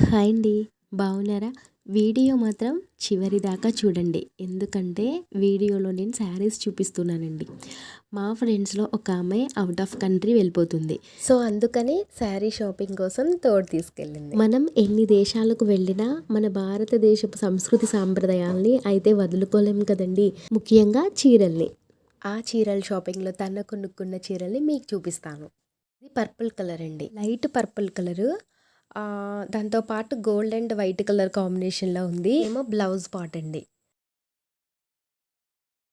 Hi అండి. బాగున్నారా? Video మాత్రం చివరిదాకా చూడండి. ఎందుకంటే వీడియోలో నేను శారీస్ చూపిస్తున్నానండి. మా ఫ్రెండ్స్‌లో ఒక అమ్మాయి ఔట్ ఆఫ్ కంట్రీ వెళ్ళిపోతుంది. సో, అందుకని శారీ షాపింగ్ కోసం తోడు తీసుకెళ్ళింది. మనం ఎన్ని దేశాలకు వెళ్ళినా మన భారతదేశపు సంస్కృతి సాంప్రదాయాల్ని అయితే వదులుకోలేం కదండీ! ముఖ్యంగా చీరల్ని. ఆ చీరల షాపింగ్‌లో తను కొనుక్కున్న చీరల్ని మీకు చూపిస్తాను. ఇది పర్పుల్ కలర్ అండి. Light purple colour. దాంతో పాటు గోల్డ్ అండ్ వైట్ కలర్ కాంబినేషన్‌లో ఉంది. ఏమో బ్లౌజ్ పార్ట్ అండి.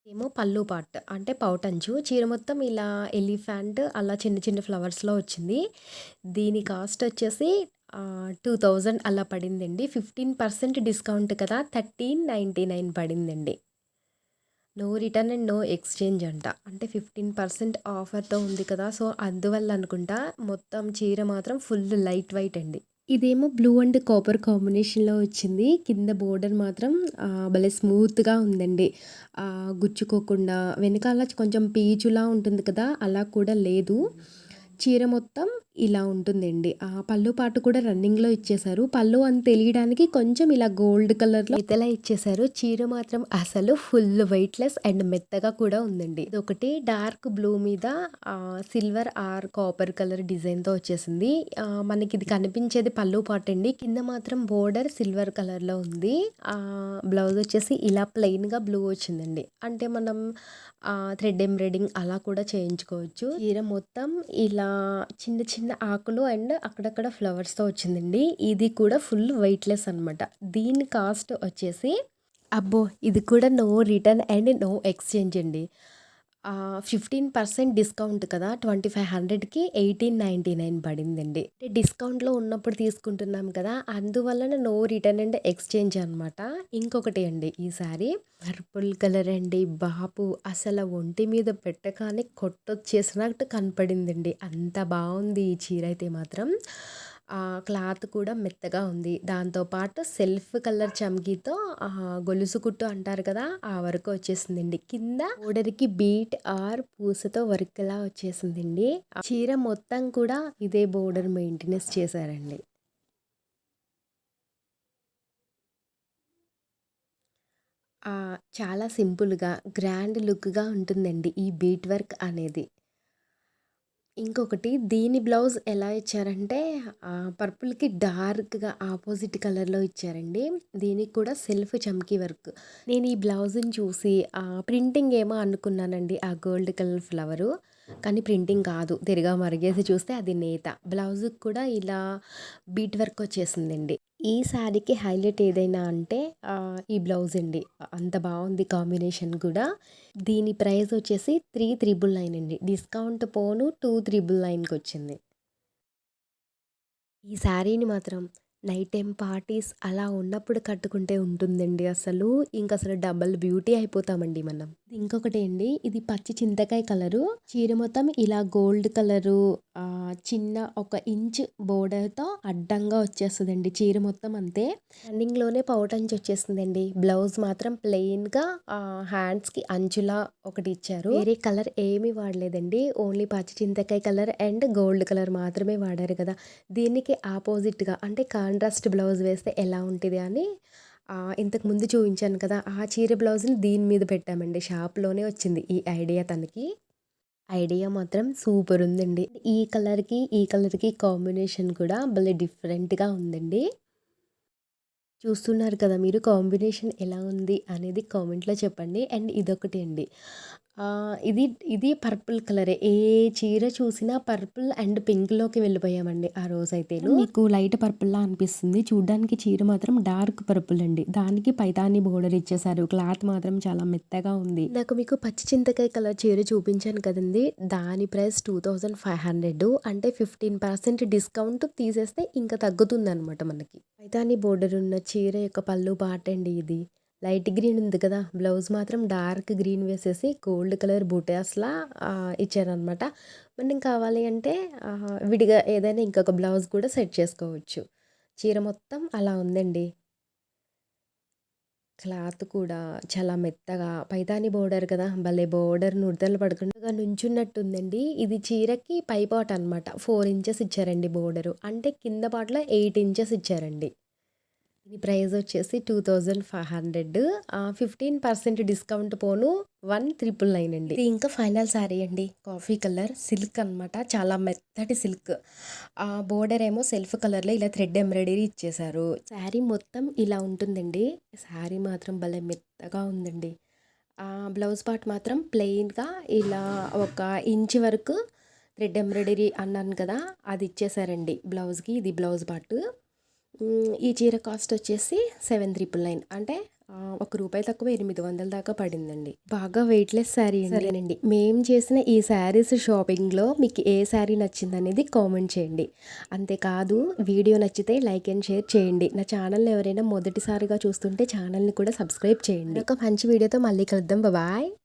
ఏమో పళ్ళు పార్ట్ అంటే పౌటంచు. చీర మొత్తం ఇలా ఎలిఫెంట్ అలా చిన్న చిన్న ఫ్లవర్స్‌లో వచ్చింది. దీని కాస్ట్ వచ్చేసి 2000 అలా పడిందండి. 15% డిస్కౌంట్ కదా! 1399 పడిందండి. No return and no exchange అంట. అంటే 15% ఆఫర్‌తో ఉంది కదా! సో, అందువల్ల అనుకుంటా మొత్తం చీర మాత్రం ఫుల్ లైట్ వెయిట్ అండి. ఇదేమో బ్లూ అండ్ కాపర్ కాంబినేషన్‌లో వచ్చింది. కింద బోర్డర్ మాత్రం భలే స్మూత్‌గా ఉందండి. గుచ్చుకోకుండా వెనకాల కొంచెం పీచులా ఉంటుంది కదా! అలా కూడా లేదు. చీర మొత్తం ఇలా ఉంటుందండి. పళ్ళు పాటు కూడా రన్నింగ్‌లో ఇచ్చేశారు. పళ్ళు అని తెలియడానికి కొంచెం ఇలా గోల్డ్ కలర్‌లో ఇతలా ఇచ్చేశారు. చీర మాత్రం అసలు ఫుల్ వెయిట్‌లెస్ అండ్ మెత్తగా కూడా ఉందండి. ఇదొకటి డార్క్ బ్లూ మీద సిల్వర్ ఆర్ కాపర్ కలర్ డిజైన్‌తో వచ్చేసింది. మనకి ఇది కనిపించేది పళ్ళు పార్ట్ అండి. కింద మాత్రం బోర్డర్ సిల్వర్ కలర్‌లో ఉంది. బ్లౌజ్ వచ్చేసి ఇలా ప్లెయిన్‌గా బ్లూ వచ్చిందండి. అంటే మనం థ్రెడ్ ఎంబ్రాయిడింగ్ అలా కూడా చేయించుకోవచ్చు. చీర మొత్తం ఇలా చిన్న చిన్న ఆకులు అండ్ అక్కడక్కడ ఫ్లవర్స్‌తో వచ్చిందండి. ఇది కూడా ఫుల్ వెయిట్‌లెస్ అనమాట. దీని కాస్ట్ వచ్చేసి అబ్బో! ఇది కూడా no return and no exchange అండి. 15% డిస్కౌంట్ కదా! 2500కి 1899 పడిందండి. అంటే డిస్కౌంట్‌లో ఉన్నప్పుడు తీసుకుంటున్నాం కదా! అందువలన నో రిటర్న్ అండ్ ఎక్స్‌చేంజ్ అనమాట. ఇంకొకటి అండి ఈ సారీ పర్పుల్ కలర్ అండి బాబు! అసల ఒంటి మీద పెట్టగానే కొట్టొచ్చేసినట్టు కనపడిందండి. అంత బావుంది ఈ చీర అయితే మాత్రం. క్లాత్ కూడా మెత్తగా ఉంది. దాంతో పాటు సెల్ఫ్ కలర్ చమ్కీతో గొలుసు కుట్టు అంటారు కదా! ఆ వరకు వచ్చేసిందండి. కింద బోర్డర్‌కి బీట్ ఆర్ పూసతో వర్క్‌లా వచ్చేసిందండి. చీర మొత్తం కూడా ఇదే బోర్డర్ మెయింటెనెన్స్ చేశారండి. చాలా సింపుల్‌గా గ్రాండ్ లుక్‌గా ఉంటుందండి ఈ బీట్ వర్క్ అనేది. ఇంకొకటి దీని బ్లౌజ్ ఎలా ఇచ్చారంటే పర్పుల్‌కి డార్క్‌గా ఆపోజిట్ కలర్‌లో ఇచ్చారండి. దీనికి కూడా సెల్ఫ్ చమ్కీ వర్క్. నేను ఈ బ్లౌజ్‌ని చూసి ప్రింటింగ్ ఏమో అనుకున్నానండి ఆ గోల్డ్ కలర్ ఫ్లవరు. కానీ ప్రింటింగ్ కాదు. తిరగా మరిగేసి చూస్తే అది నేత. బ్లౌజ్‌కి కూడా ఇలా బీట్ వర్క్ వచ్చేసిందండి. ఈ శారీకి హైలైట్ ఏదైనా అంటే ఈ బ్లౌజ్ అండి. అంత బావుంది కాంబినేషన్ కూడా. దీని ప్రైస్ వచ్చేసి 3399 అండి. డిస్కౌంట్ పోను 2399కి వచ్చింది. ఈ శారీని మాత్రం నైట్ టైమ్ పార్టీస్ అలా ఉన్నప్పుడు కట్టుకుంటే ఉంటుందండి అసలు. ఇంకసలు డబుల్ బ్యూటీ అయిపోతామండి మనం. ఇంకొకటి అండి ఇది పచ్చి చింతకాయ కలరు. చీర మొత్తం ఇలా గోల్డ్ కలరు చిన్న 1 ఇంచ్ బోర్డర్‌తో అడ్డంగా వచ్చేస్తదండి చీర మొత్తం అంతే. రన్నింగ్‌లోనే పౌటంచ్ వచ్చేసిందండి. బ్లౌజ్ మాత్రం ప్లెయిన్‌గా హ్యాండ్స్‌కి అంచులా ఒకటి ఇచ్చారు. వేరే కలర్ ఏమీ వాడలేదండి. ఓన్లీ పచ్చి చింతకాయ కలర్ అండ్ గోల్డ్ కలర్ మాత్రమే వాడారు కదా! దీనికి ఆపోజిట్‌గా అంటే కాంట్రాస్ట్ బ్లౌజ్ వేస్తే ఎలా ఉంటది అని ఇంతకు ముందు చూయించాను కదా! ఆ చీర బ్లౌజ్‌ని దీని మీద పెట్టామండి. షాప్‌లోనే వచ్చింది ఈ ఐడియా తనకి. ఐడియా మాత్రం సూపర్ ఉందండి. ఈ కలర్‌కి కాంబినేషన్ కూడా భలే డిఫరెంట్‌గా ఉందండి. చూస్తున్నారు కదా మీరు కాంబినేషన్ ఎలా ఉంది అనేది కామెంట్‌లో చెప్పండి. అండ్ ఇదొకటి అండి. ఇది ఇది పర్పుల్ కలరే. ఏ చీర చూసినా పర్పుల్ అండ్ పింక్‌లోకి వెళ్ళిపోయామండి ఆ రోజైతేను. మీకు లైట్ పర్పుల్‌లా అనిపిస్తుంది. చూడ్డానికి చీర మాత్రం డార్క్ పర్పుల్ అండి. దానికి పైతాని బోర్డర్ ఇచ్చేసారు. క్లాత్ మాత్రం చాలా మెత్తగా ఉంది. నాకు మీకు పచ్చి చింతకాయ కలర్ చీర చూపించాను కదండీ! దాని ప్రైస్ 2500 అంటే 15% డిస్కౌంట్ తీసేస్తే ఇంకా తగ్గుతుందనమాట మనకి. పైతాని బోర్డర్ ఉన్న చీర యొక్క పళ్ళు పార్ట్ అండి ఇది. లైట్ గ్రీన్ ఉంది కదా! బ్లౌజ్ మాత్రం డార్క్ గ్రీన్ వేసేసి గోల్డ్ కలర్ బుటాస్‌లా ఇచ్చారనమాట. మనం కావాలి అంటే విడిగా ఏదైనా ఇంకొక బ్లౌజ్ కూడా సెట్ చేసుకోవచ్చు. చీర మొత్తం అలా ఉందండి. క్లాత్ కూడా చాలా మెత్తగా పైతాని బోర్డర్ కదా! భలే బోర్డర్ ముడతలు పడకుండా నుంచున్నట్టుందండి. ఇది చీరకి పై పార్ట్ అనమాట. 4 ఇంచెస్ ఇచ్చారండి బోర్డరు. అంటే కింద పార్ట్‌లో 8 ఇంచెస్ ఇచ్చారండి. దీని ప్రైస్ వచ్చేసి 2500. 15% డిస్కౌంట్ పోను 1999 అండి. ఇది ఇంకా ఫైనల్ శారీ అండి. కాఫీ కలర్ సిల్క్ అనమాట. చాలా మెత్తటి సిల్క్. బోర్డర్ ఏమో సెల్ఫ్ కలర్లో ఇలా థ్రెడ్ ఎంబ్రాయిడరీ ఇచ్చేసారు. శారీ మొత్తం ఇలా ఉంటుందండి. శారీ మాత్రం భలే మెత్తగా ఉందండి. బ్లౌజ్ పార్ట్ మాత్రం ప్లెయిన్గా ఇలా 1 ఇంచ్ వరకు థ్రెడ్ ఎంబ్రాయిడరీ అన్నాను కదా, అది ఇచ్చేసారండి బ్లౌజ్కి. ఇది బ్లౌజ్ పార్ట్. ఈ చీర కాస్ట్ వచ్చేసి 7999, అంటే ₹1 తక్కువ 800 దాకా పడిందండి. బాగా వెయిట్లెస్ శారీ సరేనండి. మేము చేసిన ఈ శారీస్ షాపింగ్లో మీకు ఏ శారీ నచ్చిందనేది కామెంట్ చేయండి. అంతేకాదు వీడియో నచ్చితే లైక్ అండ్ షేర్ చేయండి. నా ఛానల్ని ఎవరైనా మొదటిసారిగా చూస్తుంటే ఛానల్ని కూడా సబ్స్క్రైబ్ చేయండి. ఒక మంచి వీడియోతో మళ్ళీ కలుద్దాం. బాయ్.